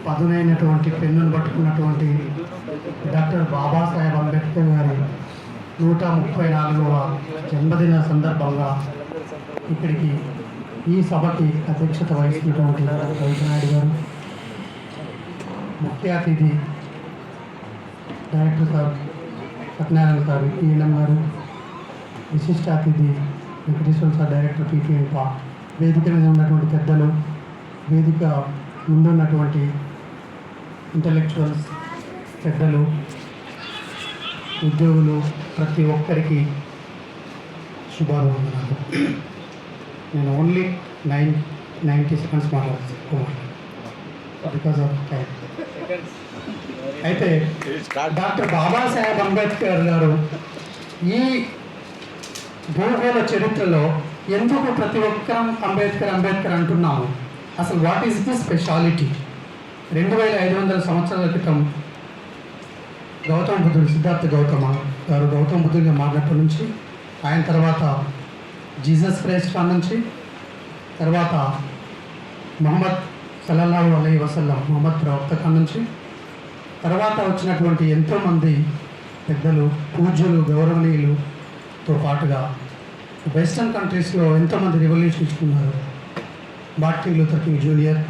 పదునైనటువంటి పెన్నును పట్టుకున్నటువంటి డాక్టర్ బాబాసాహెబ్ అంబేద్కర్ గారి 134వ జన్మదిన సందర్భంగా ఇక్కడికి ఈ సభకి అధ్యక్షత వహిస్తున్నటువంటి రవినాయుడు గారు, ముఖ్య అతిథి director sir Satyanarayana sir ENM గారు, విశిష్ట అతిథి వెంకటేశ్వర సార్ డైరెక్టర్ పీపీఎన్ పా, వేదిక మీద ఉన్నటువంటి పెద్దలు, వేదిక ముందున్నటువంటి ఇంటలెక్చువల్స్ పెద్దలు, ఉద్యోగులు, ప్రతి ఒక్కరికి శుభాభివందనాలు. నేను ఓన్లీ 90 సెకండ్స్ మాట్లాడుతున్నాను బికాస్ ఆఫ్ టైం. అయితే డాక్టర్ బాబాసాహెబ్ అంబేద్కర్ గారు ఈ భూగోళ చరిత్రలో ఎందుకు ప్రతి ఒక్కరం అంబేద్కర్ అంబేద్కర్ అంటున్నాము? అసలు వాట్ ఈస్ ది స్పెషాలిటీ? 2500 సంవత్సరాల క్రితం గౌతమ బుద్ధుడు, సిద్ధార్థ గౌతమ గారు గౌతమ బుద్ధుడిగా మారినప్పటి నుంచి, ఆయన తర్వాత జీసస్ క్రైస్ట్ నుంచి, తర్వాత మొహమ్మద్ సల్లల్లాహు అలైహి వసల్లం మొహమ్మద్ ప్రవక్త నుంచి, తర్వాత వచ్చినటువంటి ఎంతోమంది పెద్దలు, పూజ్యులు, గౌరవనీయులతో పాటుగా వెస్టర్న్ కంట్రీస్లో ఎంతోమంది రెవల్యూషన్స్ ఉన్నారు. Martin Luther king junior,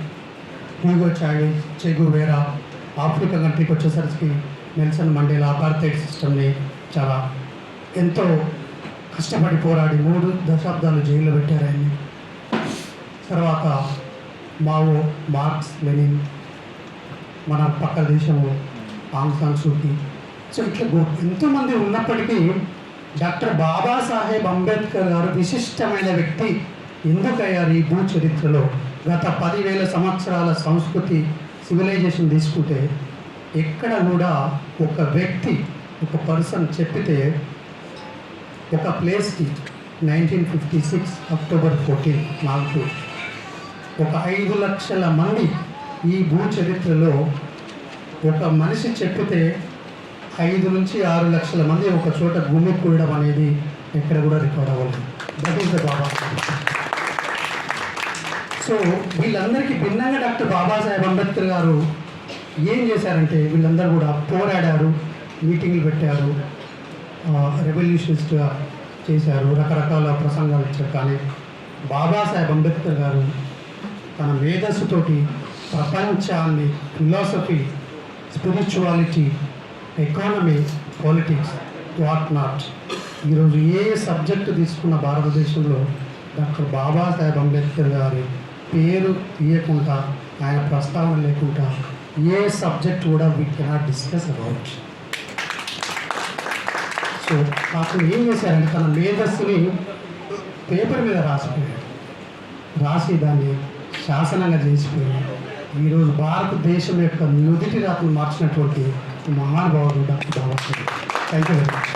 Hugo Chavez, చే గువేరా, ఆఫ్రికా కంట్రీకి వచ్చేసరికి నెల్సన్ మండేలా అపార్థైడ్ సిస్టమ్ని చాలా ఎంతో కష్టపడి పోరాడి 3 దశాబ్దాలు జైల్లో పెట్టారు ఆయన్ని. తర్వాత మావో, మార్క్స్, లెనిన్, మన పక్క దేశము ఆంగ్ సాన్ సూకీ. సో ఇట్లా ఎంతోమంది ఉన్నప్పటికీ డాక్టర్ బాబాసాహెబ్ అంబేద్కర్ గారు విశిష్టమైన వ్యక్తి ఎందుకయ్యారు ఈ భూ చరిత్రలో? గత 10,000 సంవత్సరాల సంస్కృతి, సివిలైజేషన్ తీసుకుంటే ఎక్కడ కూడా ఒక వ్యక్తి, ఒక పర్సన్ చెప్పితే ఒక ప్లేస్కి 1956 అక్టోబర్ 14 ఒక 5 లక్షల మంది ఈ భూ చరిత్రలో ఒక మనిషి చెప్పితే 5 నుంచి 6 లక్షల మంది ఒక చోట భూమి కూడడం అనేది ఎక్కడ కూడా రికార్డ్ అవ్వలేదు. That is the Baba. So వీళ్ళందరికీ భిన్నంగా డాక్టర్ బాబాసాహెబ్ అంబేద్కర్ గారు ఏం చేశారంటే, వీళ్ళందరూ కూడా పోరాడారు, మీటింగ్లు పెట్టారు, రెవల్యూషనిస్ట్గా చేశారు, రకరకాల ప్రసంగాలు ఇచ్చారు. కానీ బాబాసాహెబ్ అంబేద్కర్ గారు తన మేధస్సుతోటి ప్రపంచాన్ని philosophy, spirituality, economy, politics, what not, ఈరోజు ఏ సబ్జెక్టు తీసుకున్న భారతదేశంలో డాక్టర్ బాబాసాహెబ్ అంబేద్కర్ గారి పేరు తీయకుండా, ఆయన ప్రస్తావన లేకుండా ఏ సబ్జెక్ట్ కూడా we cannot discuss about. So అతను ఏం చేశారంటే తన మేధస్సుని పేపర్ మీద రాసి దాన్ని శాసనంగా చేసిపోయి ఈరోజు భారతదేశం యొక్క నుదిటి రాతను మార్చినటువంటి మహానుభావుడు doctor Babasaheb. Thank you very much.